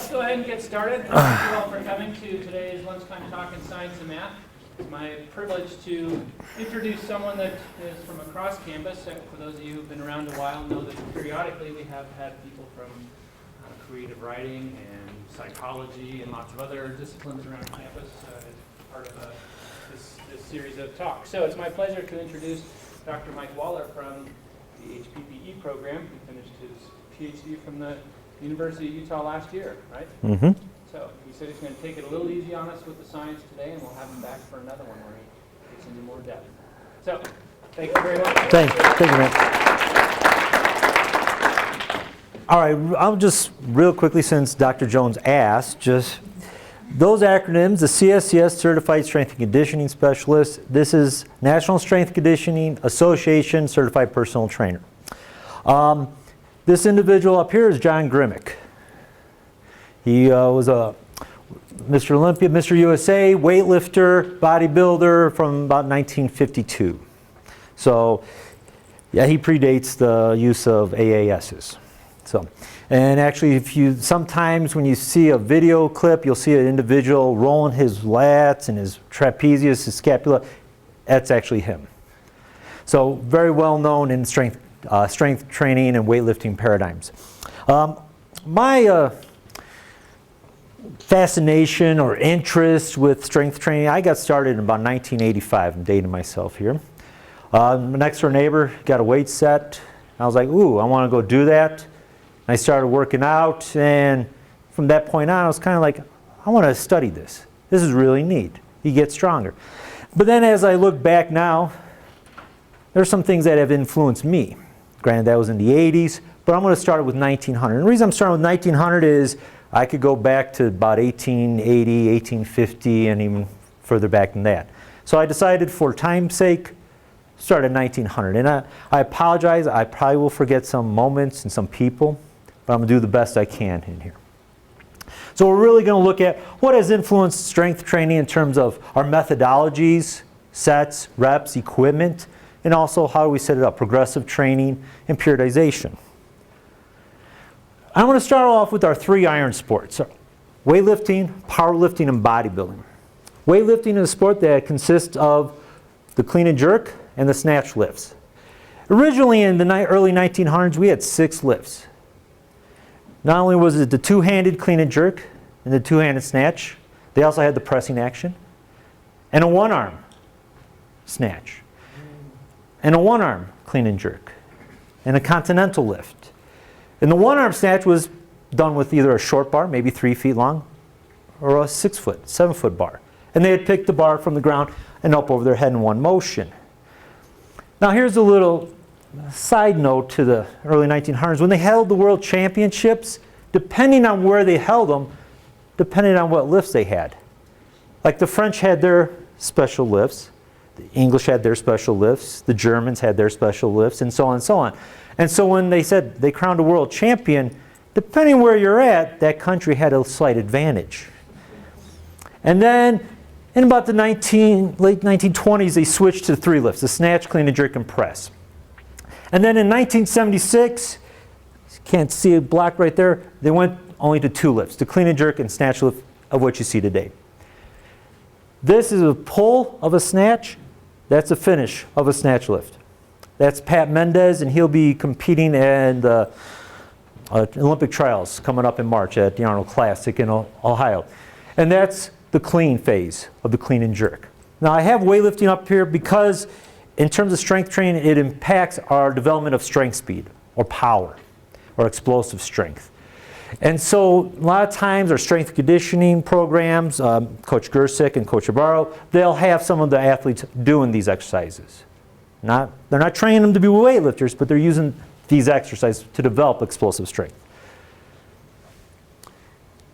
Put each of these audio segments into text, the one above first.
let's go ahead and get started. Thank you all for coming to today's Lunchtime Talk in Science and Math. It's my privilege to introduce someone that is from across campus. For those of you who've been around a while, know that periodically we have had people from creative writing and psychology and lots of other disciplines around campus as part of this series of talks. So it's my pleasure to introduce Dr. Mike Waller from the HPPE program. He finished his PhD from the University of Utah last year, right? Mm-hmm. So he said he's going to take it a little easy on us with the science today, and we'll have him back for another one where he gets into more depth. So, thank you very much. Thank you, man. All right, I'll just real quickly, since Dr. Jones asked, just those acronyms, the CSCS, Certified Strength and Conditioning Specialist. This is National Strength Conditioning Association Certified Personal Trainer. This individual up here is John Grimmick. He was a Mr. Olympia, Mr. USA, weightlifter, bodybuilder from about 1952. So, yeah, he predates the use of AASs. So, and actually, sometimes when you see a video clip, you'll see an individual rolling his lats and his trapezius, his scapula. That's actually him. So, very well known in strength training and weightlifting paradigms. My fascination or interest with strength training, I got started in about 1985. I'm dating myself here. My next door neighbor got a weight set. I was like, ooh, I want to go do that. I started working out, and from that point on, I was kind of like, I want to study this. This is really neat. You get stronger. But then as I look back now, there's some things that have influenced me. Granted, that was in the 80s, but I'm going to start with 1900. And the reason I'm starting with 1900 is I could go back to about 1880, 1850, and even further back than that. So I decided for time's sake, start at 1900. And I apologize, I probably will forget some moments and some people, but I'm going to do the best I can in here. So we're really going to look at what has influenced strength training in terms of our methodologies, sets, reps, equipment, and also how do we set it up, progressive training and periodization. I'm going to start off with our three iron sports: weightlifting, powerlifting, and bodybuilding. Weightlifting is a sport that consists of the clean and jerk and the snatch lifts. Originally in the early 1900s, we had 6 lifts. Not only was it the two-handed clean and jerk and the two-handed snatch, they also had the pressing action and a one-arm snatch and a one-arm clean and jerk and a continental lift. And the one-arm snatch was done with either a short bar, maybe 3 feet long, or a 6-foot, 7-foot bar. And they had picked the bar from the ground and up over their head in one motion. Now here's a little side note to the early 1900s. When they held the world championships, depending on where they held them, depending on what lifts they had. Like the French had their special lifts, the English had their special lifts, the Germans had their special lifts, and so on and so on. And so when they said they crowned a world champion, depending where you're at, that country had a slight advantage. And then in about the late 1920s, they switched to 3 lifts: the snatch, clean and jerk, and press. And then in 1976, you can't see a block right there, they went only to 2 lifts: the clean and jerk and snatch lift, of what you see today. This is a pull of a snatch. That's a finish of a snatch lift. That's Pat Mendez, and he'll be competing in the Olympic trials coming up in March at the Arnold Classic in Ohio. And that's the clean phase of the clean and jerk. Now I have weightlifting up here because in terms of strength training, it impacts our development of strength speed or power or explosive strength. And so a lot of times our strength conditioning programs, Coach Gersick and Coach Ibarro, they'll have some of the athletes doing these exercises. They're not training them to be weightlifters, but they're using these exercises to develop explosive strength.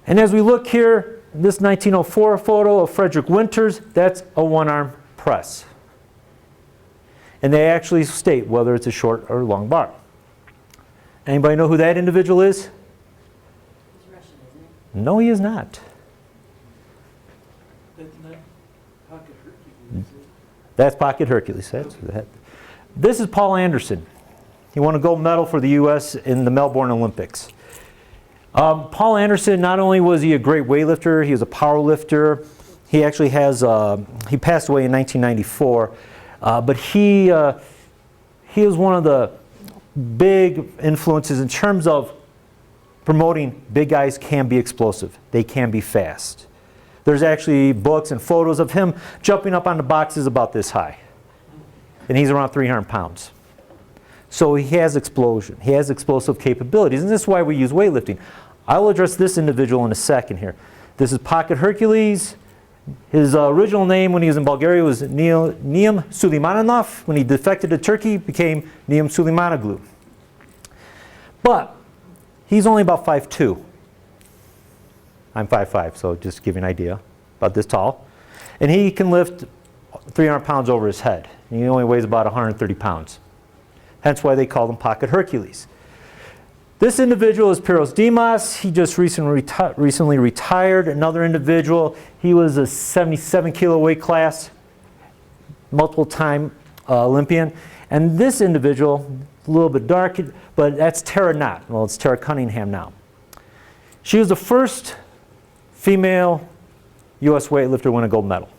And as we look here, this 1904 photo of Frederick Winters, that's a one-arm press. And they actually state whether it's a short or long bar. Anybody know who that individual is? He's Russian, isn't he? No, he is not. That's not Pocket Hercules. That's Pocket Hercules. This is Paul Anderson. He won a gold medal for the U.S. in the Melbourne Olympics. Paul Anderson, not only was he a great weightlifter, he was a power lifter. He actually has, he passed away in 1994, but he was one of the big influences in terms of promoting big guys can be explosive. They can be fast. There's actually books and photos of him jumping up on the boxes about this high. And he's around 300 pounds. So he has explosion. He has explosive capabilities. And this is why we use weightlifting. I will address this individual in a second here. This is Pocket Hercules. His original name when he was in Bulgaria was Niam Suleimanov. When he defected to Turkey, became Niam Suleimanoglu. But he's only about 5'2". I'm 5'5", so just to give you an idea, about this tall. And he can lift 300 pounds over his head. And he only weighs about 130 pounds. Hence why they call him Pocket Hercules. This individual is Piros Dimas. He just recently retired. Another individual, he was a 77 kilo weight class, multiple time Olympian. And this individual, a little bit dark, but that's Tara Knott. Well, it's Tara Cunningham now. She was the first female U.S. weightlifter to win a gold medal.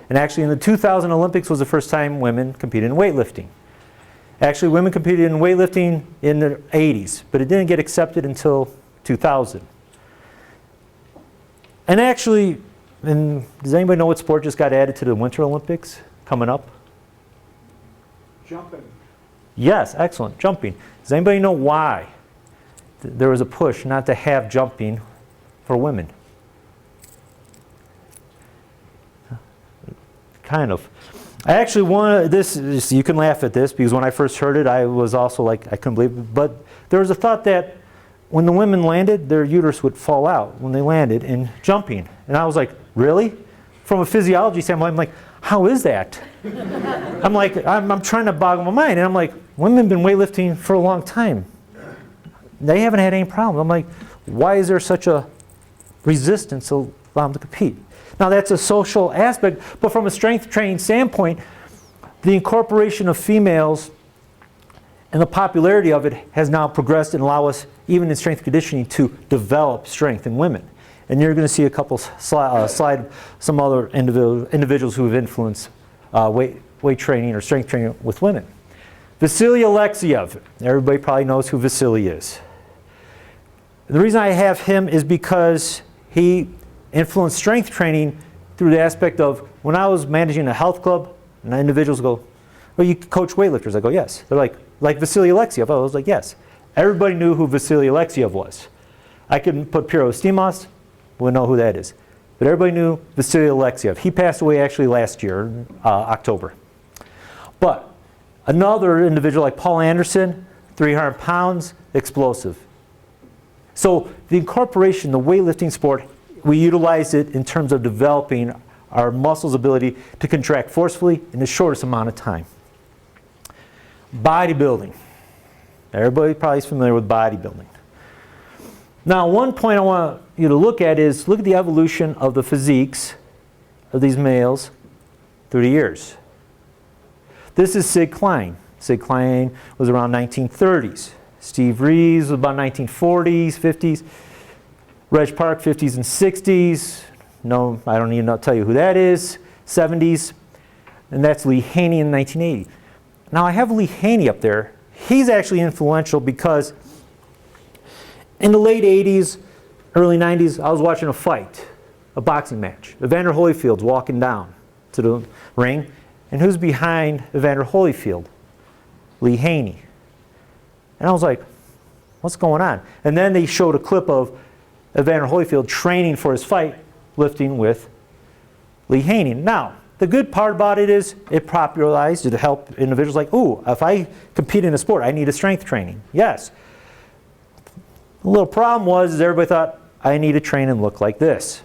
And actually in the 2000 Olympics was the first time women competed in weightlifting. Actually, women competed in weightlifting in the 80s, but it didn't get accepted until 2000. And actually, does anybody know what sport just got added to the Winter Olympics coming up? Jumping. Yes, excellent, jumping. Does anybody know why there was a push not to have jumping for women? Kind of. I actually wanted this, you can laugh at this, because when I first heard it, I was also like, I couldn't believe it. But there was a thought that when the women landed, their uterus would fall out when they landed in jumping. And I was like, really? From a physiology standpoint, I'm like, how is that? I'm like, I'm trying to boggle my mind. And I'm like, women have been weightlifting for a long time. They haven't had any problem. I'm like, why is there such a resistance to allow them to compete? Now that's a social aspect, but from a strength training standpoint, the incorporation of females and the popularity of it has now progressed and allow us, even in strength conditioning, to develop strength in women. And you're going to see a couple slide some other individuals who have influenced weight training or strength training with women. Vasily Alexiev. Everybody probably knows who Vasily is. The reason I have him is because he influenced strength training through the aspect of when I was managing a health club and individuals go, well, you coach weightlifters. I go, yes. They're like Vasily Alexiev. I was like, yes. Everybody knew who Vasily Alexiev was. I couldn't put Piros Dimas, we'll know who that is. But everybody knew Vasily Alexiev. He passed away actually last year, October. But another individual like Paul Anderson, 300 pounds, explosive. So the incorporation, the weightlifting sport, we utilize it in terms of developing our muscles' ability to contract forcefully in the shortest amount of time. Bodybuilding. Everybody probably is familiar with bodybuilding. Now, one point I want you to look at is look at the evolution of the physiques of these males through the years. This is Sid Klein. Sid Klein was around 1930s. Steve Reeves was about 1940s, 50s. Reg Park, 50s and 60s. No, I don't need to tell you who that is. 70s. And that's Lee Haney in 1980. Now I have Lee Haney up there. He's actually influential because in the late 80s, early 90s, I was watching a fight, a boxing match. Evander Holyfield's walking down to the ring. And who's behind Evander Holyfield? Lee Haney. And I was like, what's going on? And then they showed a clip of Evander Holyfield training for his fight, lifting with Lee Haney. Now, the good part about it is it popularized to help individuals like, ooh, if I compete in a sport, I need a strength training. Yes. The little problem was everybody thought, I need to train and look like this.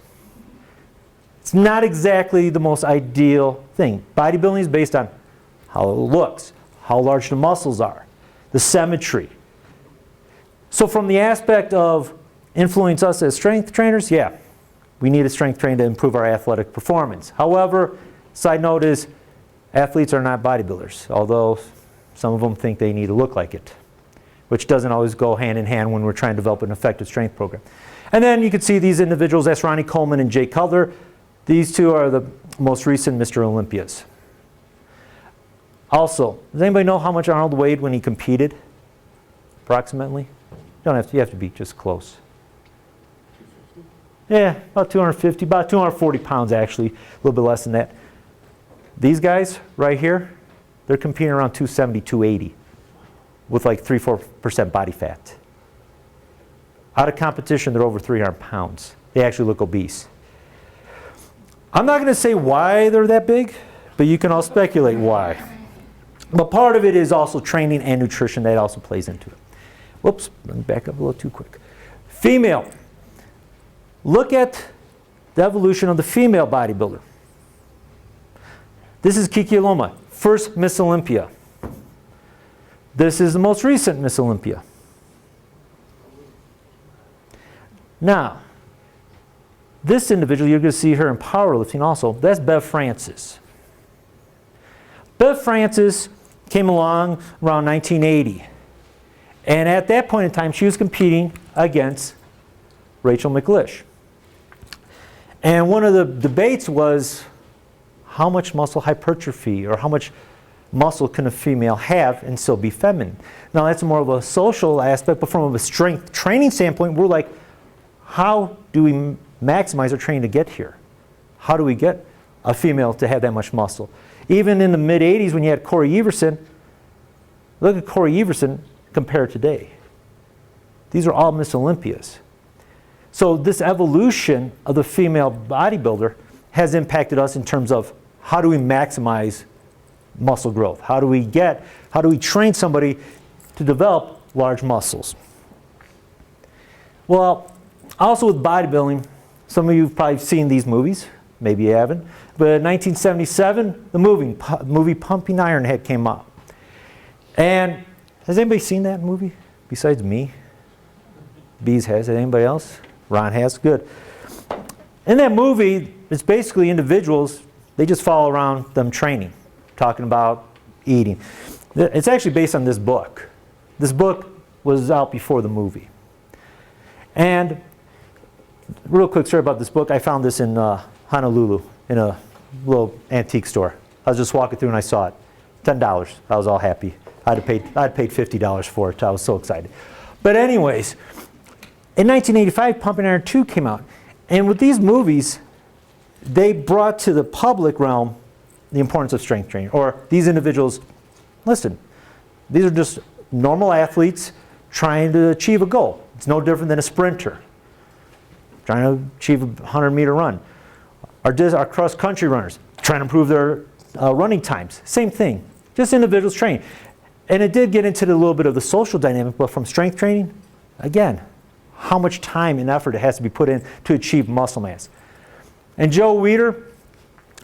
It's not exactly the most ideal thing. Bodybuilding is based on how it looks, how large the muscles are, the symmetry. So from the aspect of influence us as strength trainers, yeah, we need a strength trainer to improve our athletic performance. However, side note is athletes are not bodybuilders, although some of them think they need to look like it. which doesn't always go hand in hand when we're trying to develop an effective strength program. And then you can see these individuals, that's Ronnie Coleman and Jay Cutler. These two are the most recent Mr. Olympias. Also, does anybody know how much Arnold weighed when he competed? Approximately? You have to be just close. Yeah, about 250, about 240 pounds actually, a little bit less than that. These guys right here, they're competing around 270, 280 with like 3-4% body fat. Out of competition, they're over 300 pounds. They actually look obese. I'm not going to say why they're that big, but you can all speculate why. But part of it is also training and nutrition that also plays into it. Whoops, let me back up a little too quick. Female. Look at the evolution of the female bodybuilder. This is Kiki Aloma, first Miss Olympia. This is the most recent Miss Olympia. Now, this individual, you're going to see her in powerlifting also. That's Bev Francis. Bev Francis came along around 1980. And at that point in time, she was competing against Rachel McLish. And one of the debates was how much muscle hypertrophy or how much muscle can a female have and still be feminine. Now that's more of a social aspect, but from a strength training standpoint, we're like, how do we maximize our training to get here? How do we get a female to have that much muscle? Even in the mid 80s when you had Corey Everson, look at Corey Everson compared today. These are all Miss Olympias. So this evolution of the female bodybuilder has impacted us in terms of how do we maximize muscle growth? How do we train somebody to develop large muscles? Well, also with bodybuilding, some of you have probably seen these movies, maybe you haven't, but in 1977, the movie Pumping Iron Head came out. And has anybody seen that movie besides me? Bees has. Anybody else? Ron has. Good. In that movie, it's basically individuals, they just follow around them training, talking about eating. It's actually based on this book. This book was out before the movie. And real quick story about this book. I found this in Honolulu in a little antique store. I was just walking through and I saw it. $10. I was all happy. I'd paid $50 for it. I was so excited. But anyways, in 1985, Pumping Iron 2 came out. And with these movies, they brought to the public realm the importance of strength training. Or these individuals, listen, these are just normal athletes trying to achieve a goal. It's no different than a sprinter trying to achieve a 100-meter run. Our cross-country runners trying to improve their running times. Same thing, just individuals training. And it did get into a little bit of the social dynamic, but from strength training, again, how much time and effort it has to be put in to achieve muscle mass. And Joe Weider,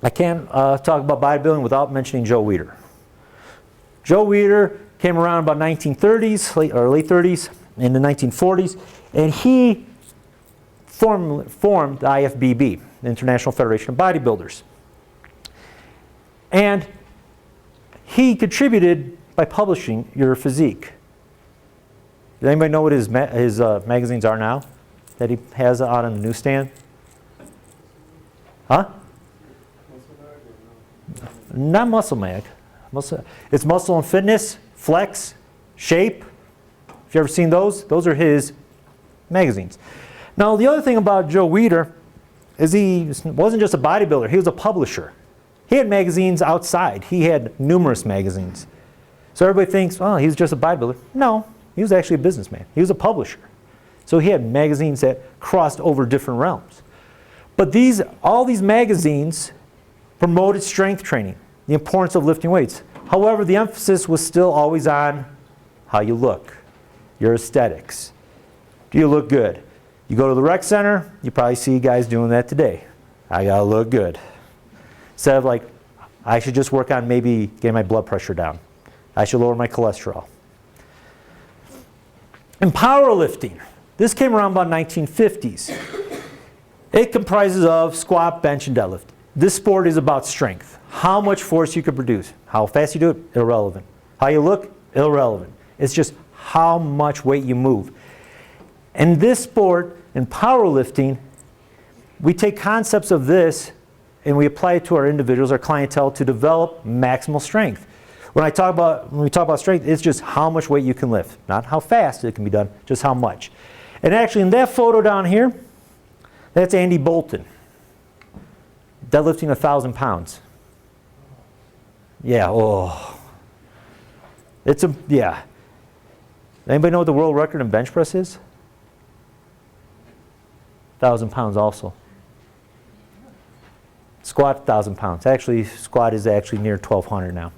I can't talk about bodybuilding without mentioning Joe Weider. Joe Weider came around about 1930s, late 30s, in the 1940s, and he formed the IFBB, the International Federation of Bodybuilders. And he contributed by publishing Your Physique. Does anybody know what his magazines are now that he has out on the newsstand? Huh? Not Muscle Mag. It's Muscle and Fitness, Flex, Shape. If you ever seen those are his magazines. Now the other thing about Joe Weider is he wasn't just a bodybuilder, he was a publisher. He had magazines outside. He had numerous magazines. So everybody thinks, oh, he was just a bodybuilder. No, he was actually a businessman. He was a publisher. So he had magazines that crossed over different realms. But all these magazines promoted strength training, the importance of lifting weights. However, the emphasis was still always on how you look, your aesthetics. Do you look good? You go to the rec center, you probably see guys doing that today. I gotta look good. Instead of like, I should just work on maybe getting my blood pressure down. I should lower my cholesterol. And powerlifting, this came around about 1950s. It comprises of squat, bench, and deadlift. This sport is about strength. How much force you can produce. How fast you do it, irrelevant. How you look, irrelevant. It's just how much weight you move. And this sport, in powerlifting, we take concepts of this and we apply it to our individuals, our clientele, to develop maximal strength. When we talk about strength, it's just how much weight you can lift, not how fast it can be done, just how much. And actually, in that photo down here, that's Andy Bolton, deadlifting 1,000 pounds. Yeah, oh. Yeah. Anybody know what the world record in bench press is? 1,000 pounds also. Squat, 1,000 pounds. Actually, squat is actually near 1,200 now.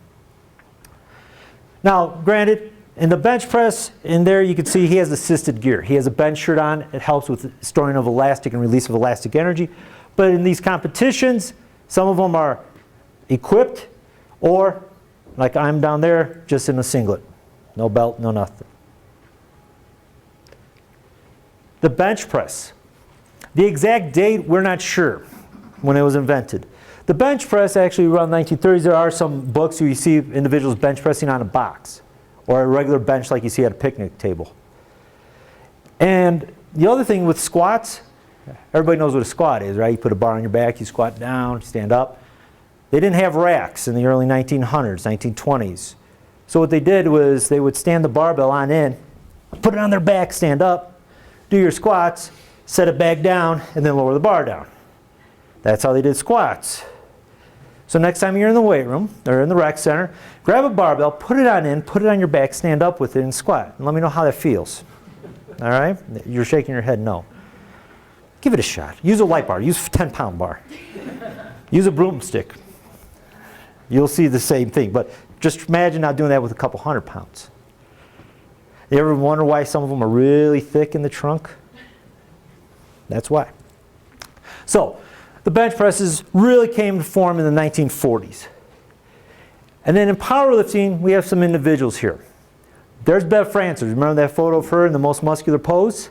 Now, granted, in the bench press, in there you can see he has assisted gear. He has a bench shirt on. It helps with storing of elastic and release of elastic energy. But in these competitions, some of them are equipped or, like I'm down there, just in a singlet. No belt, no nothing. The bench press. The exact date, we're not sure when it was invented. The bench press, actually around the 1930s, there are some books where you see individuals bench pressing on a box or a regular bench like you see at a picnic table. And the other thing with squats, everybody knows what a squat is, right? You put a bar on your back, you squat down, stand up. They didn't have racks in the early 1900s, 1920s. So what they did was they would stand the barbell on end, put it on their back, stand up, do your squats, set it back down, and then lower the bar down. That's how they did squats. So next time you're in the weight room or in the rec center, grab a barbell, put it on in, put it on your back, stand up with it and squat. And let me know how that feels. All right? You're shaking your head no. Give it a shot. Use a light bar. Use a 10-pound bar. Use a broomstick. You'll see the same thing. But just imagine not doing that with a couple 100 pounds. You ever wonder why some of them are really thick in the trunk? That's why. So, the bench presses really came to form in the 1940s. And then in powerlifting, we have some individuals here. There's Bev Francis. Remember that photo of her in the most muscular pose?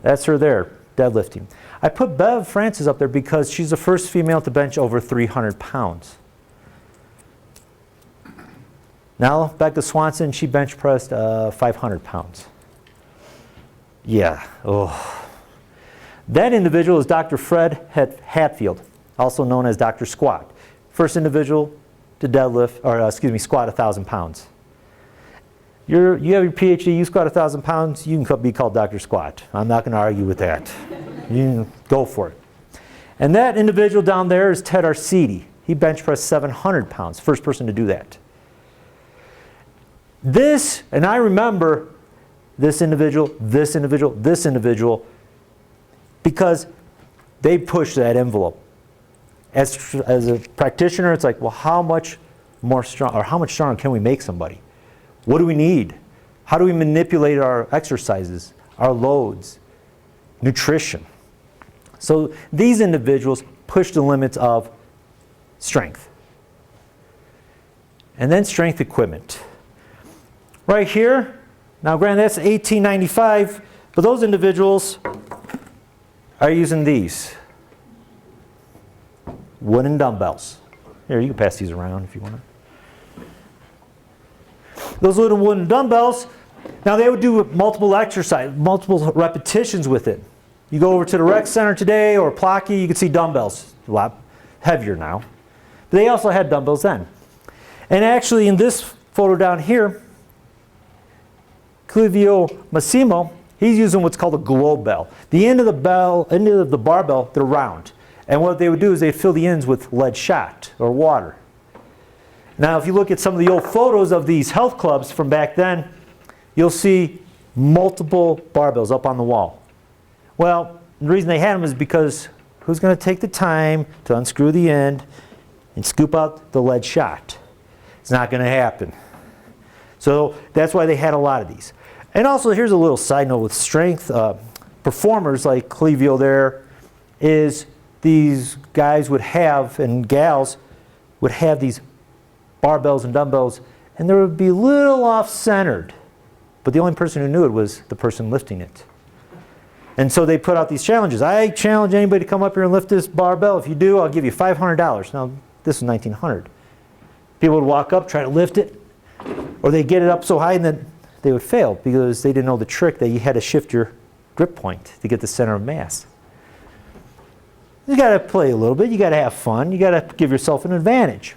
That's her there, deadlifting. I put Bev Francis up there because she's the first female to bench over 300 pounds. Now, back to Swanson, she bench pressed 500 pounds. Yeah, oh. That individual is Dr. Fred Hatfield, also known as Dr. Squat. First individual to deadlift, or squat 1,000 pounds. You have your PhD, you squat 1,000 pounds, you can be called Dr. Squat. I'm not going to argue with that. You go for it. And that individual down there is Ted Arcidi. He bench pressed 700 pounds, first person to do that. This, and I remember this individual, this individual, this individual, because they push that envelope. As a practitioner, it's like, well, how much more strong, or how much stronger can we make somebody? What do we need? How do we manipulate our exercises, our loads, nutrition? So these individuals push the limits of strength. And then strength equipment. Right here, now granted that's 1895, but those individuals are using these wooden dumbbells. Here, you can pass these around if you want to. Those little wooden dumbbells, now they would do multiple repetitions with it. You go over to the rec center today or Plocky, you can see dumbbells, a lot heavier now. But they also had dumbbells then. And actually in this photo down here, Clivio Massimo, he's using what's called a globe bell. The end of the barbell, they're round. And what they would do is they'd fill the ends with lead shot or water. Now, if you look at some of the old photos of these health clubs from back then, you'll see multiple barbells up on the wall. Well, the reason they had them is because who's going to take the time to unscrew the end and scoop out the lead shot? It's not going to happen. So that's why they had a lot of these. And also, here's a little side note with strength. Performers like Clivio there is these guys would have, and gals, would have these barbells and dumbbells, and they would be a little off-centered. But the only person who knew it was the person lifting it. And so they put out these challenges. I challenge anybody to come up here and lift this barbell. If you do, I'll give you $500. Now, this is 1900. People would walk up, try to lift it, or they get it up so high and then they would fail because they didn't know the trick that you had to shift your grip point to get the center of mass. You got to play a little bit. You got to have fun. You got to give yourself an advantage.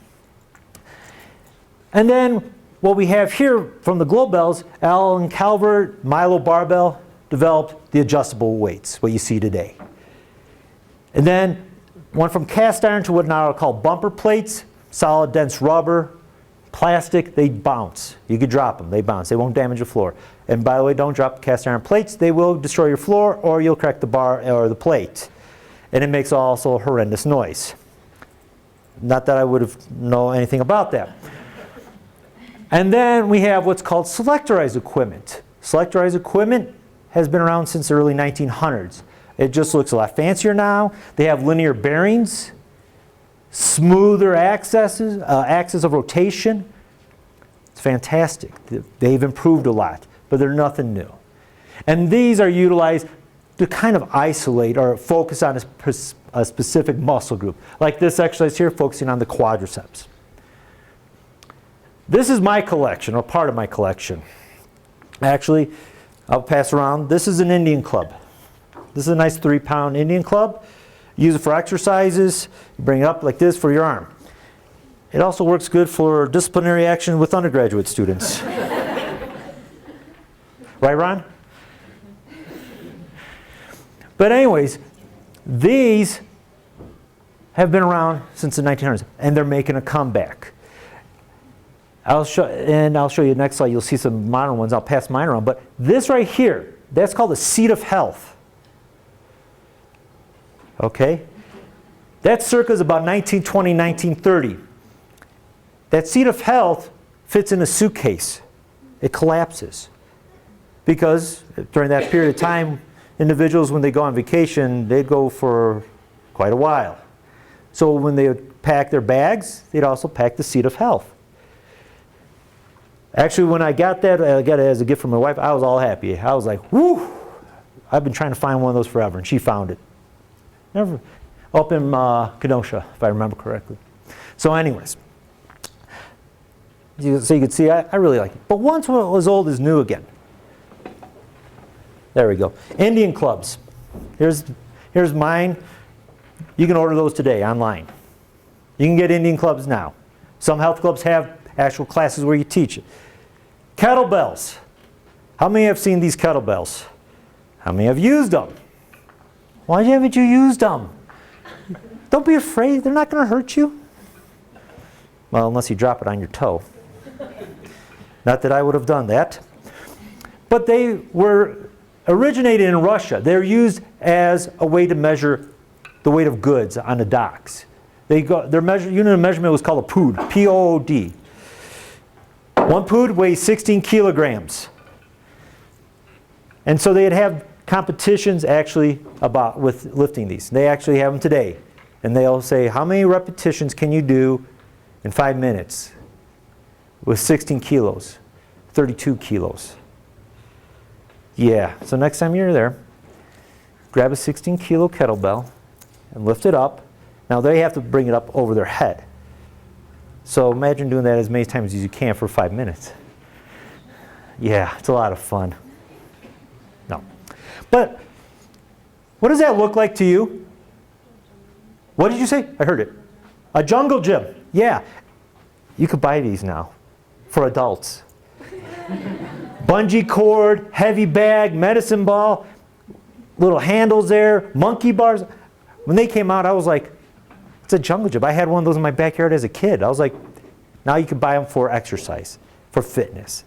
And then what we have here from the Globels, Alan Calvert, Milo Barbell developed the adjustable weights, what you see today. And then went from cast iron to what now are called bumper plates, solid dense rubber, plastic. They bounce. You could drop them. They bounce. They won't damage the floor. And by the way, don't drop cast iron plates. They will destroy your floor or you'll crack the bar or the plate. And it makes also a horrendous noise. Not that I would have known anything about that. And then we have what's called selectorized equipment. Selectorized equipment has been around since the early 1900s. It just looks a lot fancier now. They have linear bearings, smoother axes of rotation. It's fantastic. They've improved a lot, but they're nothing new. And these are utilized to kind of isolate or focus on a specific muscle group. Like this exercise here, focusing on the quadriceps. This is my collection, or part of my collection. Actually, I'll pass around. This is an Indian club. This is a nice 3-pound Indian club. Use it for exercises. You bring it up like this for your arm. It also works good for disciplinary action with undergraduate students. Right, Ron? But anyways, these have been around since the 1900s, and they're making a comeback. I'll show you next slide. You'll see some modern ones. I'll pass mine around. But this right here, that's called the seat of health. Okay? That circa is about 1920, 1930. That seat of health fits in a suitcase. It collapses. Because during that period of time, individuals, when they go on vacation, they'd go for quite a while. So when they would pack their bags, they'd also pack the seat of health. Actually, when I got that, I got it as a gift from my wife, I was all happy. I was like, whoo! I've been trying to find one of those forever, and she found it. Never. Up in Kenosha, if I remember correctly. So anyways. So you can see, I really like it. But once what was old is new again. There we go. Indian clubs. Here's mine. You can order those today online. You can get Indian clubs now. Some health clubs have actual classes where you teach it. Kettlebells. How many have seen these kettlebells? How many have used them? Why haven't you used them? Don't be afraid. They're not going to hurt you. Well, unless you drop it on your toe. Not that I would have done that. But they were originated in Russia. They're used as a way to measure the weight of goods on the docks. Their unit of measurement was called a pood, P-O-O-D. One pood weighs 16 kilograms. And so they'd have competitions actually with lifting these. They actually have them today. And they'll say, how many repetitions can you do in 5 minutes with 16 kilos, 32 kilos? Yeah, so next time you're there, grab a 16 kilo kettlebell and lift it up. Now they have to bring it up over their head. So imagine doing that as many times as you can for 5 minutes. Yeah, it's a lot of fun. No. But what does that look like to you? What did you say? I heard it. A jungle gym. Yeah. You could buy these now for adults. Bungee cord, heavy bag, medicine ball, little handles there, monkey bars. When they came out, I was like, it's a jungle gym. I had one of those in my backyard as a kid. I was like, now you can buy them for exercise, for fitness.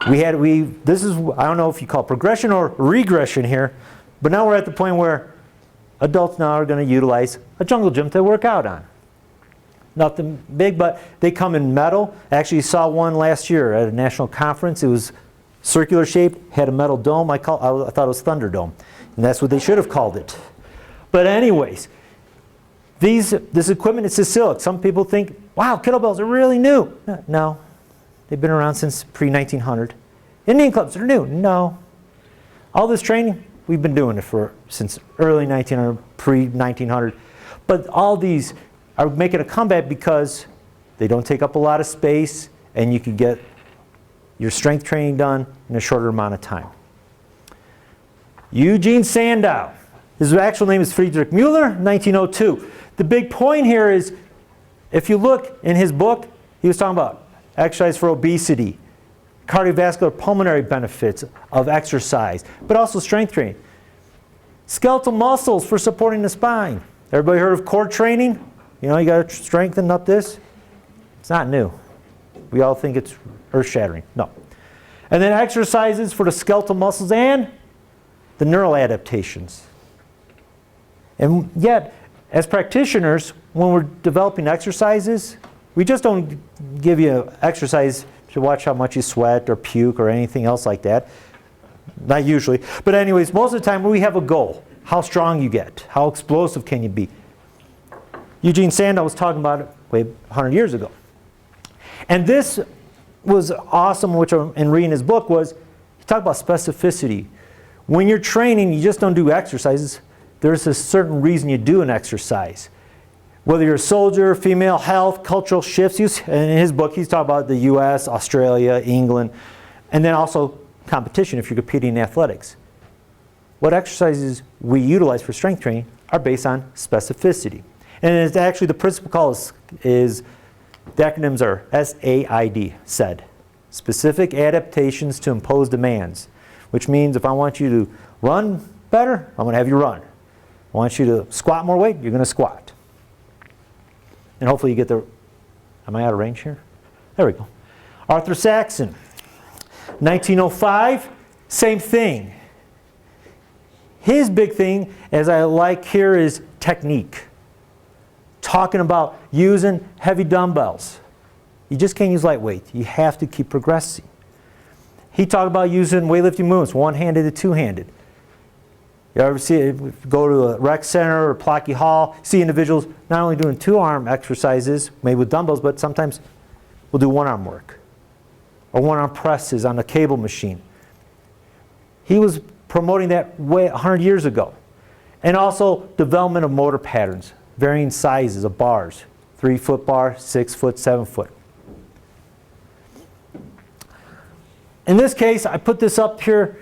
This is, I don't know if you call it progression or regression here, but now we're at the point where adults now are going to utilize a jungle gym to work out on. Nothing big, but they come in metal. I actually saw one last year at a national conference. It was circular shaped, had a metal dome. I thought it was Thunderdome, and that's what they should have called it. But anyways, this equipment is Sicilic. Some people think, wow, kettlebells are really new. No, they've been around since pre-1900. Indian clubs are new. No. All this training, we've been doing it since early 1900, pre-1900. But all these are making a comeback because they don't take up a lot of space, and you can get your strength training done in a shorter amount of time. Eugene Sandow. His actual name is Friedrich Müller, 1902. The big point here is, if you look in his book, he was talking about exercise for obesity, cardiovascular pulmonary benefits of exercise, but also strength training. Skeletal muscles for supporting the spine. Everybody heard of core training? You know, you got to strengthen up this. It's not new. We all think it's earth-shattering. No. And then exercises for the skeletal muscles and the neural adaptations. And yet, as practitioners, when we're developing exercises, we just don't give you exercise to watch how much you sweat or puke or anything else like that. Not usually. But anyways, most of the time we have a goal. How strong you get. How explosive can you be. Eugene Sandow was talking about it way 100 years ago. And this was awesome, which in reading his book was, he talked about specificity. When you're training, you just don't do exercises. There's a certain reason you do an exercise. Whether you're a soldier, female, health, cultural shifts. In his book, he's talking about the US, Australia, England, and then also competition if you're competing in athletics. What exercises we utilize for strength training are based on specificity. And it's actually the principal call is the acronyms are SAID, SAID. Specific adaptations to impose demands. Which means if I want you to run better, I'm going to have you run. I want you to squat more weight, you're going to squat. And hopefully you get the, am I out of range here? There we go. Arthur Saxon, 1905, same thing. His big thing, as I like here, is technique. Talking about using heavy dumbbells. You just can't use light weight. You have to keep progressing. He talked about using weightlifting movements, one-handed to two-handed. You ever see it, go to a rec center or Plocky Hall, see individuals not only doing two-arm exercises, maybe with dumbbells, but sometimes we'll do one-arm work. Or one-arm presses on a cable machine. He was promoting that way 100 years ago. And also development of motor patterns, varying sizes of bars. 3-foot bar, 6-foot, 7-foot. In this case, I put this up here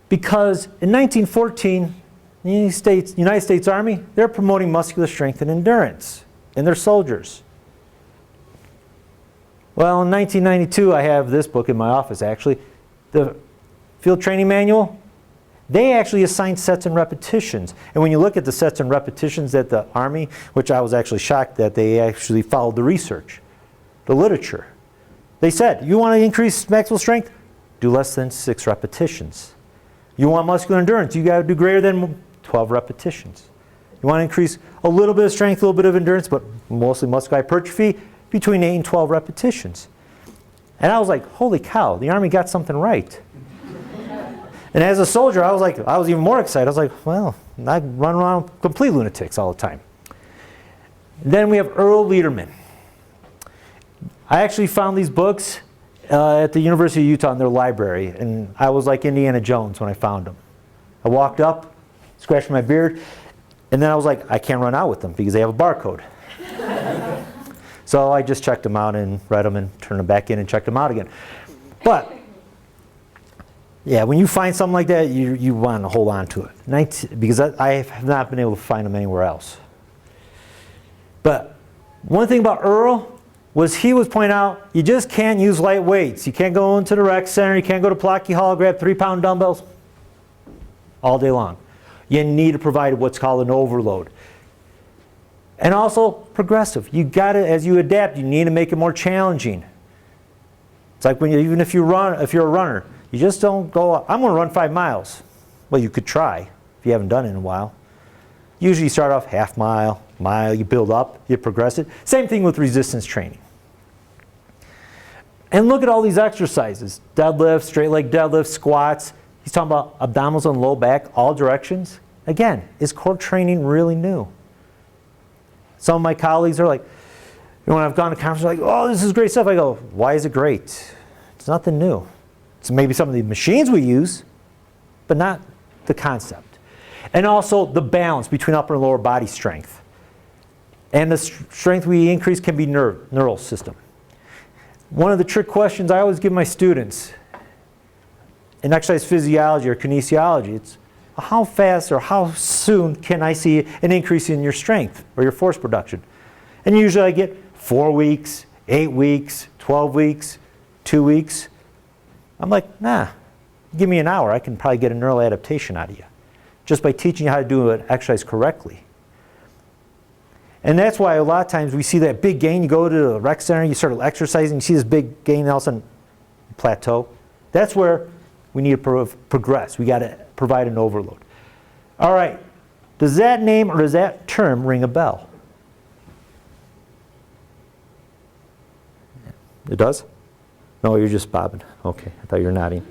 because in 1914, the United States Army, they're promoting muscular strength and endurance in their soldiers. Well, in 1992, I have this book in my office actually, the field training manual. They actually assign sets and repetitions. And when you look at the sets and repetitions at the Army, which I was actually shocked that they actually followed the research, the literature. They said, you want to increase maximal strength? Do less than 6 repetitions. You want muscular endurance? You got to do greater than 12 repetitions. You want to increase a little bit of strength, a little bit of endurance, but mostly muscular hypertrophy, between 8 and 12 repetitions. And I was like, holy cow, the Army got something right. And as a soldier, I was even more excited. I was like, well, I run around complete lunatics all the time. Then we have Earl Lederman. I actually found these books at the University of Utah in their library, and I was like Indiana Jones when I found them. I walked up, scratched my beard, and then I was like, I can't run out with them because they have a barcode. So I just checked them out and read them and turned them back in and checked them out again. But yeah, when you find something like that, you want to hold on to it. Because I have not been able to find them anywhere else. But one thing about Earl was he was pointing out, you just can't use light weights. You can't go into the rec center, you can't go to Plocky Hall, grab 3-pound dumbbells all day long. You need to provide what's called an overload. And also progressive. You got to, as you adapt, you need to make it more challenging. It's like when even if you're a runner, you just don't go, I'm going to run 5 miles. Well, you could try if you haven't done it in a while. Usually you start off half mile, you build up, you progress it. Same thing with resistance training. And look at all these exercises. Deadlifts, straight leg deadlifts, squats. He's talking about abdominals and low back, all directions. Again, is core training really new? Some of my colleagues are like, when I've gone to conferences, like, oh, this is great stuff. I go, why is it great? It's nothing new. It's maybe some of the machines we use, but not the concept. And also the balance between upper and lower body strength. And the strength we increase can be neural system. One of the trick questions I always give my students in exercise physiology or kinesiology, it's how fast or how soon can I see an increase in your strength or your force production. And usually I get 4 weeks, 8 weeks, 12 weeks, 2 weeks. I'm like, nah, give me an hour. I can probably get a neural adaptation out of you just by teaching you how to do an exercise correctly. And that's why a lot of times we see that big gain. You go to the rec center, you start exercising, you see this big gain, and all of a sudden plateau. That's where we need to progress. We got to provide an overload. All right, does that name or does that term ring a bell? It does? No, you're just bobbing. Okay, I thought you were nodding.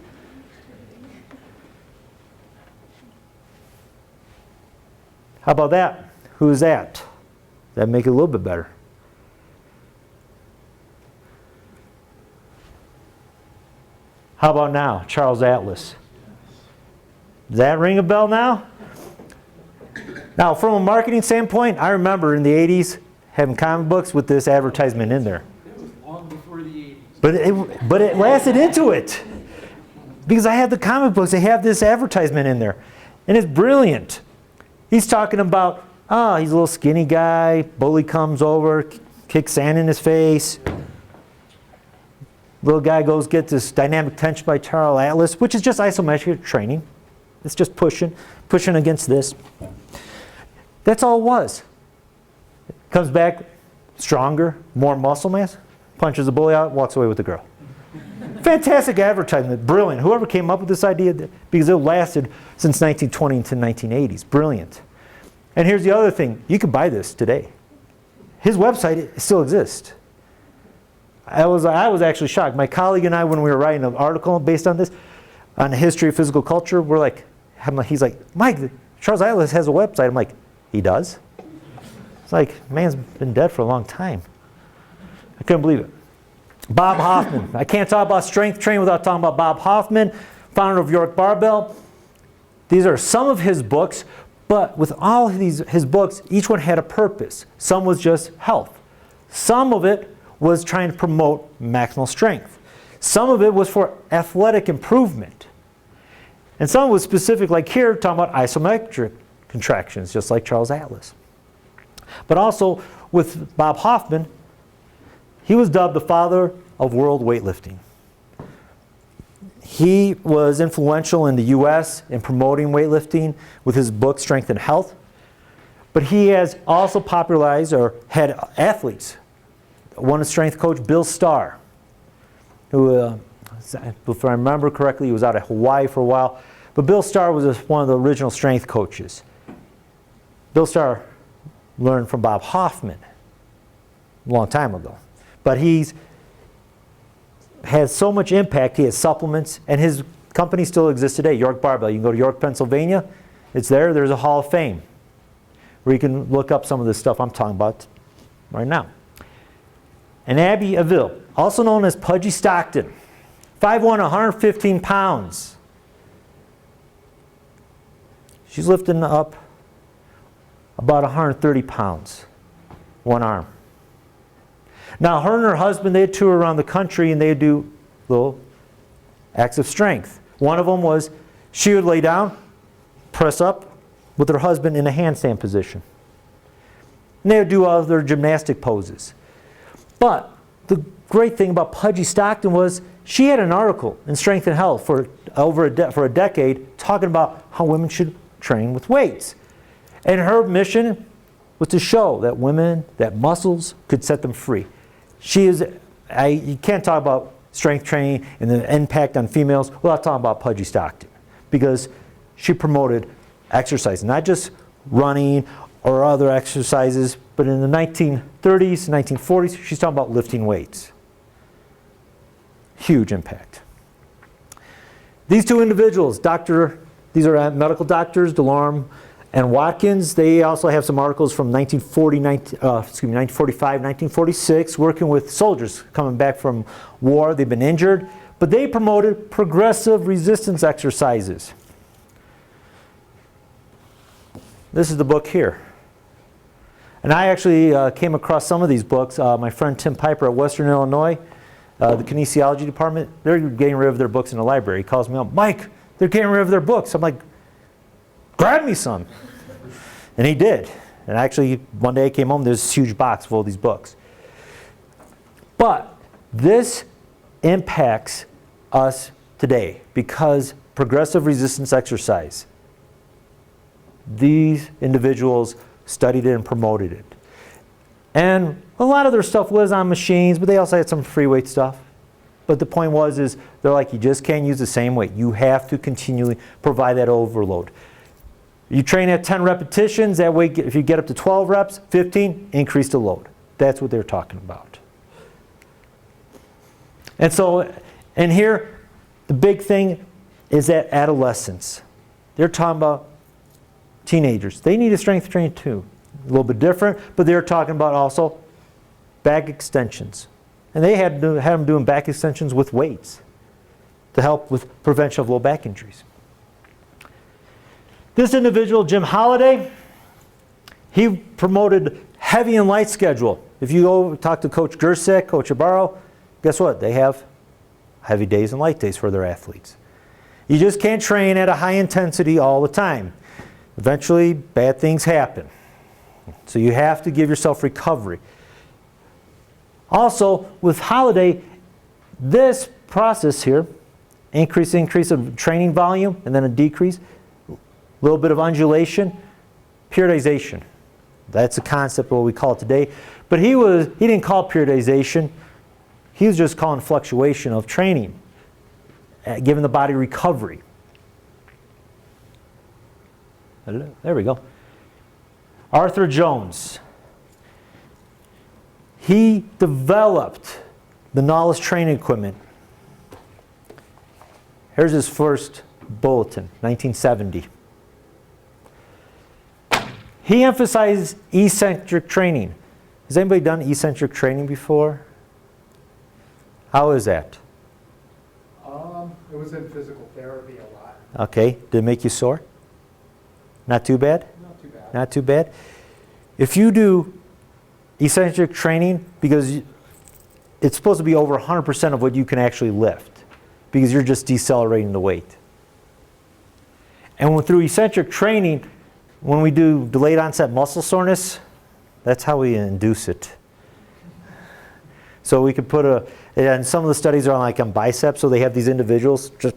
How about that? Who's that? That make it a little bit better. How about now? Charles Atlas. Does that ring a bell now? Now, from a marketing standpoint, I remember in the 80s having comic books with this advertisement in there. It was long before the 80s. But it lasted into it. Because I had the comic books, they have this advertisement in there. And it's brilliant. He's talking about, he's a little skinny guy, bully comes over, kicks sand in his face. Little guy goes get this dynamic tension by Charles Atlas, which is just isometric training. It's just pushing against this. That's all it was. Comes back stronger, more muscle mass, punches the bully out, walks away with the girl. Fantastic advertisement, brilliant. Whoever came up with this idea, because it lasted since 1920 to 1980s, brilliant. And here's the other thing, you can buy this today. His website still exists. I was actually shocked. My colleague and I, when we were writing an article based on this, on the history of physical culture, he's like, Mike, Charles Atlas has a website. I'm like, he does? It's like, man's been dead for a long time. I couldn't believe it. Bob Hoffman. I can't talk about strength training without talking about Bob Hoffman, founder of York Barbell. These are some of his books, but with all of his books, each one had a purpose. Some was just health. Some of it was trying to promote maximal strength. Some of it was for athletic improvement. And some was specific, like here, talking about isometric contractions, just like Charles Atlas. But also with Bob Hoffman, he was dubbed the father of world weightlifting. He was influential in the US in promoting weightlifting with his book, Strength and Health. But he has also popularized or had athletes. One strength coach, Bill Starr, who, if I remember correctly, he was out of Hawaii for a while. But Bill Starr was one of the original strength coaches. Bill Starr learned from Bob Hoffman a long time ago. But he's had so much impact, he has supplements, and his company still exists today, York Barbell. You can go to York, Pennsylvania. It's there. There's a Hall of Fame where you can look up some of this stuff I'm talking about right now. And Abby Avil, also known as Pudgy Stockton, 5'1", 115 pounds. She's lifting up about 130 pounds, one arm. Now, her and her husband, they tour around the country and they do little acts of strength. One of them was she would lay down, press up with her husband in a handstand position. And they would do other gymnastic poses. But the great thing about Pudgy Stockton was she had an article in Strength and Health for a decade talking about how women should train with weights. And her mission was to show that women, that muscles could set them free. You can't talk about strength training and the impact on females without talking about Pudgy Stockton, because she promoted exercise, not just running or other exercises, but in the 1930s, 1940s, she's talking about lifting weights. Huge impact. These two individuals, these are medical doctors, DeLorme and Watkins. They also have some articles from 1945, 1946, working with soldiers coming back from war. They've been injured, but they promoted progressive resistance exercises. This is the book here. And I actually came across some of these books. My friend Tim Piper at Western Illinois the kinesiology department, they're getting rid of their books in the library. He calls me up, Mike, they're getting rid of their books. I'm like, grab me some. And he did. And actually, one day I came home, there's this huge box full of these books. But this impacts us today because progressive resistance exercise, these individuals studied it and promoted it. And a lot of their stuff was on machines, but they also had some free weight stuff. But the point is they're like, you just can't use the same weight. You have to continually provide that overload. You train at 10 repetitions, that way if you get up to 12 reps, 15, increase the load. That's what they're talking about. And so, and here, the big thing is that adolescence. They're talking about teenagers. They need a strength training too. A little bit different, but they're talking about also back extensions. And they had them doing back extensions with weights to help with prevention of low back injuries. This individual, Jim Holliday, he promoted heavy and light schedule. If you go talk to Coach Gersek, Coach Ibarro, guess what? They have heavy days and light days for their athletes. You just can't train at a high intensity all the time. Eventually, bad things happen. So you have to give yourself recovery. Also, with Holliday, this process here, increase of training volume, and then a decrease, a little bit of undulation, periodization. That's a concept, what we call it today. But he didn't call it periodization. He was just calling fluctuation of training, giving the body recovery. There we go. Arthur Jones. He developed the Nautilus training equipment. Here's his first bulletin, 1970. He emphasized eccentric training. Has anybody done eccentric training before? How is that? It was in physical therapy a lot. Okay, did it make you sore? Not too bad? Not too bad. Not too bad. If you do eccentric training, because it's supposed to be over 100% of what you can actually lift, because you're just decelerating the weight. And through eccentric training, when we do delayed onset muscle soreness, that's how we induce it. So we could put and some of the studies are on biceps, so they have these individuals just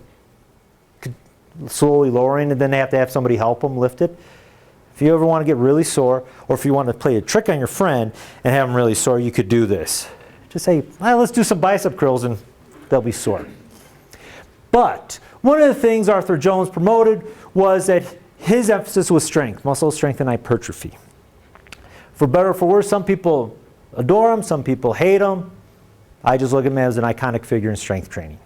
slowly lowering, and then they have to have somebody help them lift it. If you ever want to get really sore, or if you want to play a trick on your friend and have them really sore, you could do this. Just say, well, let's do some bicep curls, and they'll be sore. But one of the things Arthur Jones promoted was that his emphasis was strength, muscle strength and hypertrophy. For better or for worse, some people adore him, some people hate him. I just look at him as an iconic figure in strength training.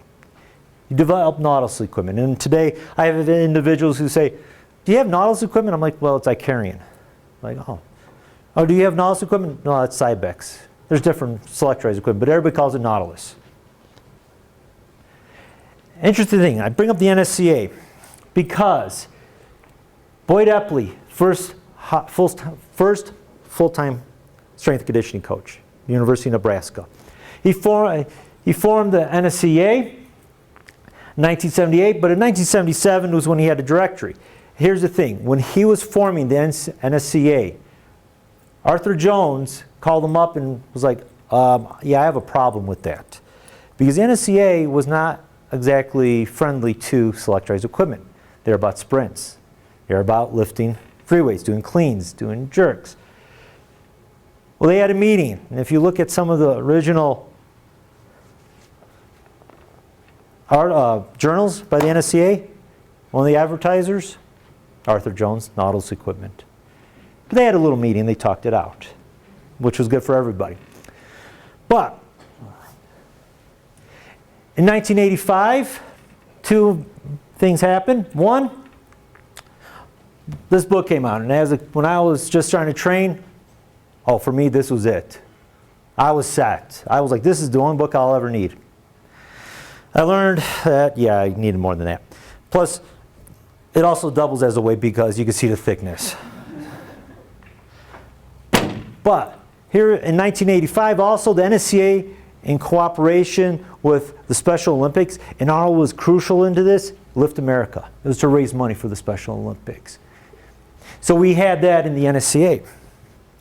You develop Nautilus equipment. And today, I have individuals who say, do you have Nautilus equipment? I'm like, well, it's Icarian. I'm like, oh. Oh, do you have Nautilus equipment? No, it's Cybex. There's different selectorized equipment, but everybody calls it Nautilus. Interesting thing, I bring up the NSCA because Boyd Epley, first full-time strength and conditioning coach, University of Nebraska. He formed the NSCA in 1978, but in 1977 was when he had a directory. Here's the thing, when he was forming the NSCA, Arthur Jones called him up and was like, yeah, I have a problem with that. Because the NSCA was not exactly friendly to selectorized equipment. They're about sprints. They're about lifting free weights, doing cleans, doing jerks. Well, they had a meeting, and if you look at some of the original journals by the NSCA, one of the advertisers, Arthur Jones, Nautilus equipment. But they had a little meeting, they talked it out, which was good for everybody. But in 1985, two things happened. One, this book came out, and when I was just starting to train, oh, for me, this was it. I was set. I was like, this is the only book I'll ever need. I learned that, yeah, I needed more than that. Plus, it also doubles as a weight because you can see the thickness. But here in 1985, also the NSCA in cooperation with the Special Olympics, and all was crucial into this, Lift America. It was to raise money for the Special Olympics. So we had that in the NSCA.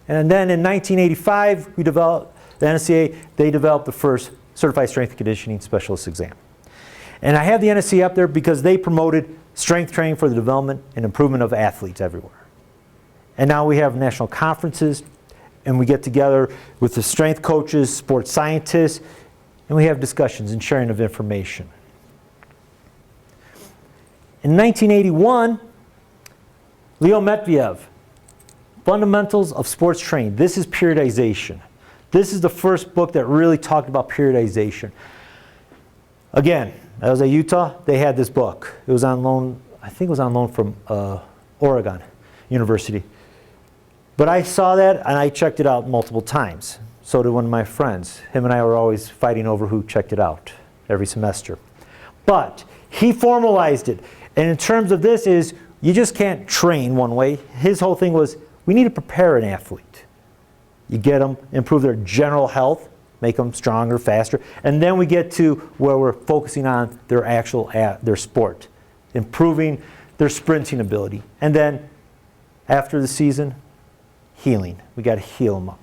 And then in 1985, we developed, the NSCA, they developed the first Certified Strength and Conditioning Specialist exam. And I have the NSCA up there because they promoted strength training for the development and improvement of athletes everywhere. And now we have national conferences, and we get together with the strength coaches, sports scientists, and we have discussions and sharing of information. In 1981, Leo Medvedev, Fundamentals of Sports Training. This is periodization. This is the first book that really talked about periodization. Again, I was at Utah, they had this book. It was on loan, I think it was on loan from Oregon University. But I saw that and I checked it out multiple times. So did one of my friends. Him and I were always fighting over who checked it out every semester. But he formalized it. And in terms of this is, you just can't train one way. His whole thing was, we need to prepare an athlete. You get them, improve their general health, make them stronger, faster, and then we get to where we're focusing on their actual, their sport, improving their sprinting ability. And then after the season, healing. We got to heal them up.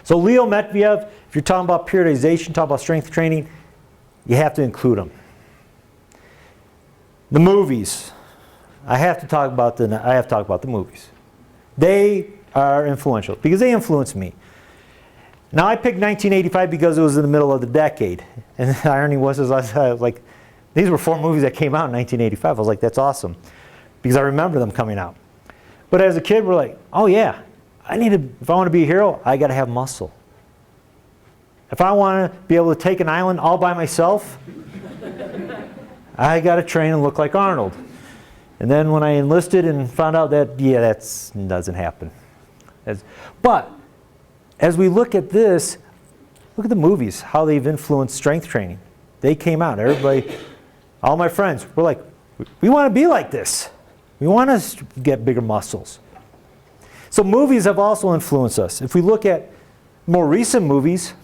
So Leo Medvedev, if you're talking about periodization, talking about strength training, you have to include them. The movies. I have to talk about the movies. They are influential because they influenced me. Now I picked 1985 because it was in the middle of the decade. And the irony was, I was like, these were 4 movies that came out in 1985. I was like, that's awesome. Because I remember them coming out. But as a kid, we're like, oh yeah, if I want to be a hero, I got to have muscle. If I want to be able to take an island all by myself, I got to train and look like Arnold. And then when I enlisted and found out that, yeah, that doesn't happen. But as we look at this, look at the movies, how they've influenced strength training. They came out, everybody, all my friends, were like, we want to be like this. We want to get bigger muscles. So movies have also influenced us. If we look at more recent movies,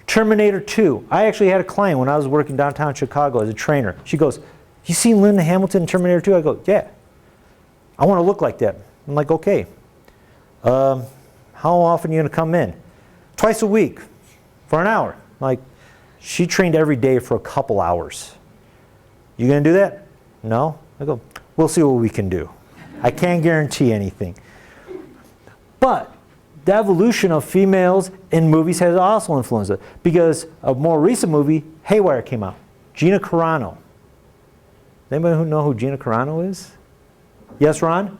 Terminator 2. I actually had a client when I was working downtown Chicago as a trainer. She goes, you seen Linda Hamilton in Terminator 2? I go, yeah. I want to look like that. I'm like, okay. How often are you going to come in? Twice a week for an hour. Like, she trained every day for a couple hours. You going to do that? No? I go, we'll see what we can do. I can't guarantee anything. But the evolution of females in movies has also influenced it. Because a more recent movie, Haywire, came out. Gina Carano. Anybody who know who Gina Carano is? Yes, Ron?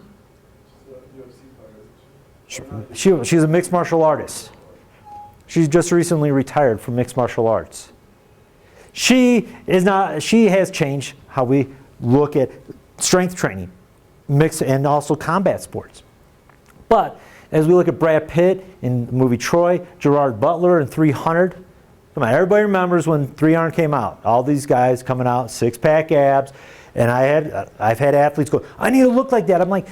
She's a mixed martial artist. She's just recently retired from mixed martial arts. She has changed how we look at strength training, mixed and also combat sports. But as we look at Brad Pitt in the movie Troy, Gerard Butler in 300, come on, everybody remembers when 300 came out. All these guys coming out, six-pack abs, and I've had athletes go, I need to look like that. I'm like,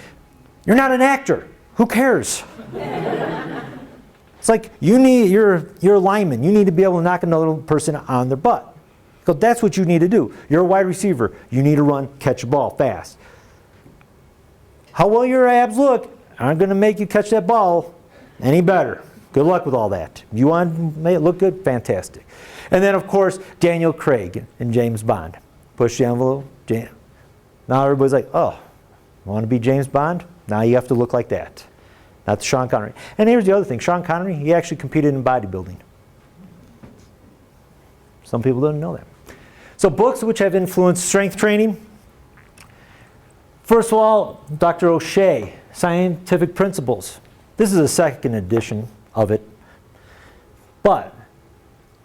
you're not an actor. Who cares? It's like you're a lineman. You need to be able to knock another person on their butt. So that's what you need to do. You're a wide receiver. You need to run, catch a ball fast. How well your abs look aren't going to make you catch that ball any better. Good luck with all that. You want to make it look good? Fantastic. And then, of course, Daniel Craig and James Bond. Push the envelope. Now everybody's like, oh, want to be James Bond? Now you have to look like that. Not Sean Connery. And here's the other thing. Sean Connery, he actually competed in bodybuilding. Some people didn't know that. So books which have influenced strength training. First of all, Dr. O'Shea, Scientific Principles. This is a second edition of it. But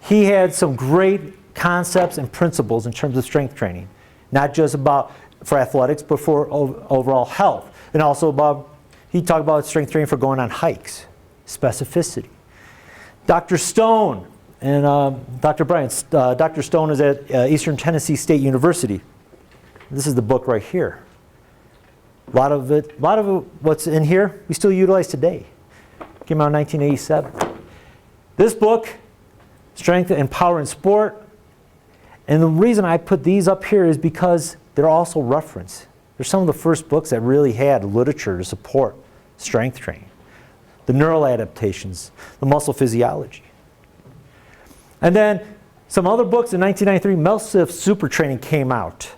he had some great concepts and principles in terms of strength training. Not just about for athletics, but for overall health. And also about, he talked about strength training for going on hikes, specificity. Dr. Stone and Dr. Bryant. Dr. Stone is at Eastern Tennessee State University. This is the book right here. A lot of it, what's in here, we still utilize today. Came out in 1987. This book Strength and Power in Sport. And the reason I put these up here is because they're also referenced. They're some of the first books that really had literature to support strength training. The neural adaptations, the muscle physiology. And then some other books in 1993, Mel Siff's Super Training came out.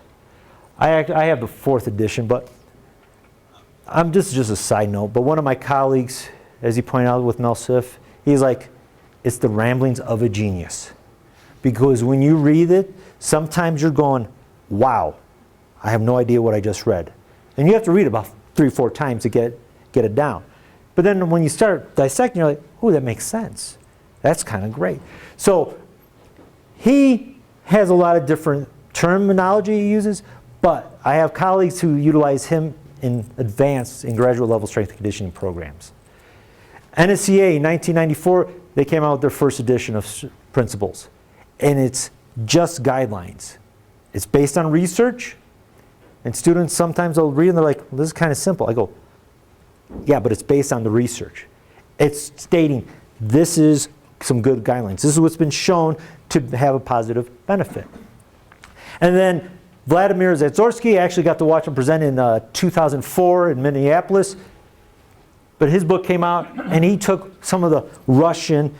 I have the 4th edition, but this is just a side note, but one of my colleagues, as he pointed out with Mel Siff, he's like, it's the ramblings of a genius. Because when you read it, sometimes you're going, wow, I have no idea what I just read. And you have to read it about 3 or 4 times to get it down. But then when you start dissecting, you're like, oh, that makes sense. That's kind of great. So he has a lot of different terminology he uses, but I have colleagues who utilize him in advanced and graduate level strength and conditioning programs. NSCA in 1994, they came out with their first edition of principles. And it's just guidelines. It's based on research. And students sometimes will read and they're like, well, this is kind of simple. I go, yeah, but it's based on the research. It's stating this is some good guidelines. This is what's been shown to have a positive benefit. And then Vladimir Zazorski, I actually got to watch him present in 2004 in Minneapolis. But his book came out and he took some of the Russian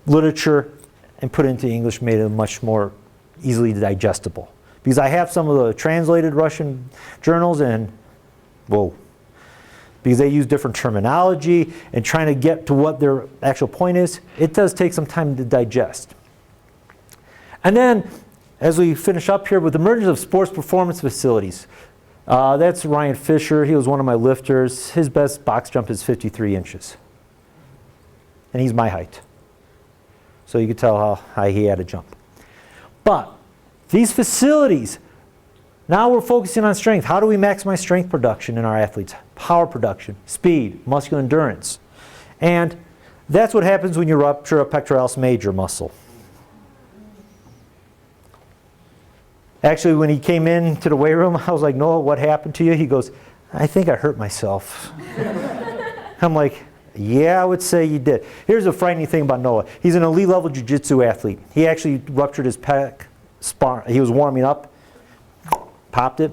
literature and put it into English, made it much more easily digestible. Because I have some of the translated Russian journals and, whoa. Because they use different terminology and trying to get to what their actual point is, it does take some time to digest. And then, as we finish up here with the emergence of sports performance facilities, that's Ryan Fisher. He was one of my lifters. His best box jump is 53 inches. And he's my height. So you can tell how high he had to jump. But these facilities, now we're focusing on strength. How do we maximize strength production in our athletes? Power production, speed, muscular endurance. And that's what happens when you rupture a pectoralis major muscle. Actually, when he came into the weight room, I was like, Noah, what happened to you? He goes, I think I hurt myself. I'm like, yeah, I would say you did. Here's a frightening thing about Noah. He's an elite level jiu-jitsu athlete. He actually ruptured his pec spar. He was warming up, popped it.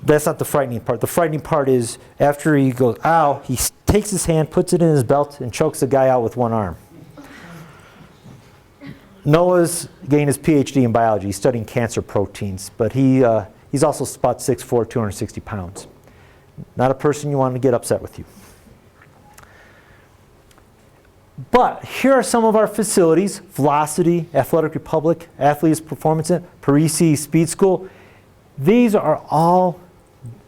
That's not the frightening part. The frightening part is after he goes, ow, he takes his hand, puts it in his belt, and chokes the guy out with one arm. Noah's gained his PhD in biology. He's studying cancer proteins, but he's also about 6'4", 260 pounds. Not a person you want to get upset with you. But here are some of our facilities: Velocity, Athletic Republic, Athletes Performance Center, Parisi Speed School. These are all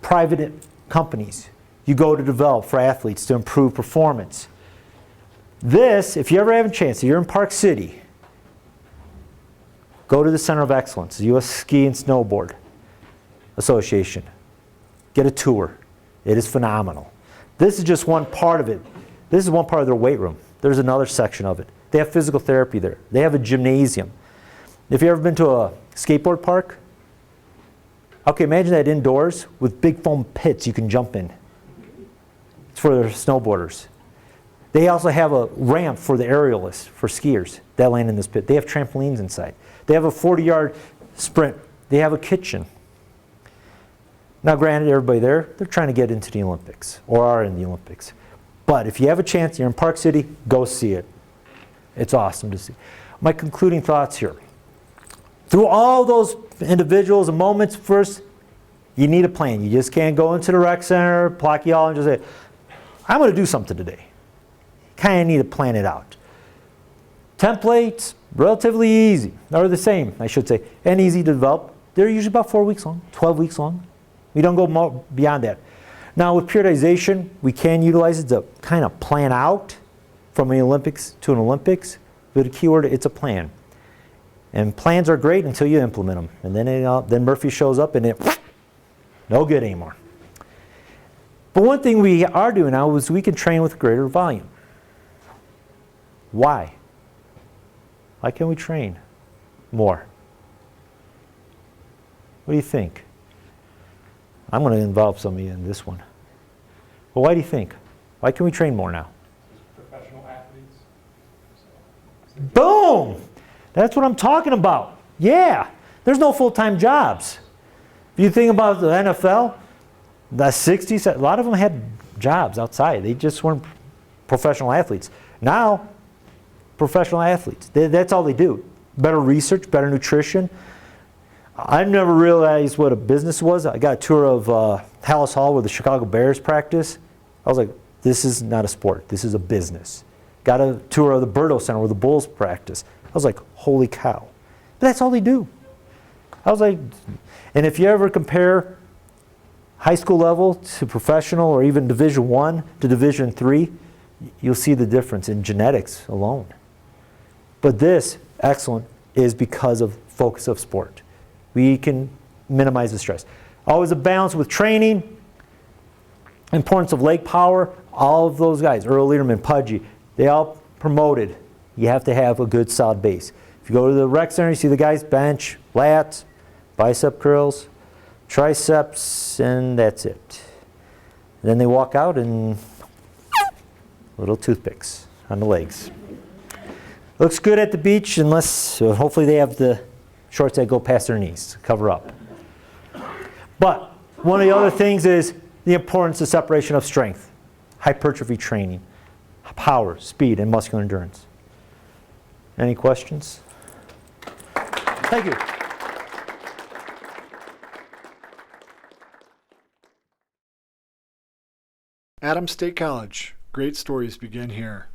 private companies you go to develop for athletes to improve performance. This, if you ever have a chance, if you're in Park City, go to the Center of Excellence, the U.S. Ski and Snowboard Association. Get a tour. It is phenomenal. This is just one part of it. This is one part of their weight room. There's another section of it. They have physical therapy there. They have a gymnasium. If you've ever been to a skateboard park, okay, imagine that indoors with big foam pits you can jump in. It's for their snowboarders. They also have a ramp for the aerialists, for skiers that land in this pit. They have trampolines inside. They have a 40-yard sprint. They have a kitchen. Now, granted, everybody there, they're trying to get into the Olympics or are in the Olympics. But if you have a chance, you're in Park City, go see it. It's awesome to see. My concluding thoughts here. Through all those individuals and moments, first, you need a plan. You just can't go into the rec center, pluck you all, and just say, I'm going to do something today. You kind of need to plan it out. Templates, relatively easy, or the same, I should say, and easy to develop. They're usually about 4 weeks long, 12 weeks long. We don't go more beyond that. Now, with periodization, we can utilize it to kind of plan out from an Olympics to an Olympics. But the key word, it's a plan. And plans are great until you implement them. And then Murphy shows up and it, no good anymore. But one thing we are doing now is we can train with greater volume. Why? Why can't we train more? What do you think? I'm going to involve some of you in this one. Well, why do you think? Why can we train more now? Professional athletes. So Boom! That's what I'm talking about. Yeah, there's no full-time jobs. If you think about the NFL, the 60s, a lot of them had jobs outside. They just weren't professional athletes. Now, professional athletes, that's all they do. Better research, better nutrition. I never realized what a business was. I got a tour of Hallis Hall where the Chicago Bears practice. I was like, this is not a sport. This is a business. Got a tour of the Berto Center where the Bulls practice. I was like, holy cow. But that's all they do. I was like, and if you ever compare high school level to professional or even Division I to Division III, you'll see the difference in genetics alone. But this, excellent, is because of focus of sport. We can minimize the stress. Always a balance with training, importance of leg power, all of those guys, Earl Lederman, Pudgy, they all promoted. You have to have a good solid base. If you go to the rec center, you see the guys bench, lats, bicep curls, triceps, and that's it. And then they walk out and little toothpicks on the legs. Looks good at the beach unless, hopefully they have the shorts that go past their knees to cover up. But one of the other things is the importance of separation of strength, hypertrophy training, power, speed, and muscular endurance. Any questions? Thank you. Adams State College. Great stories begin here.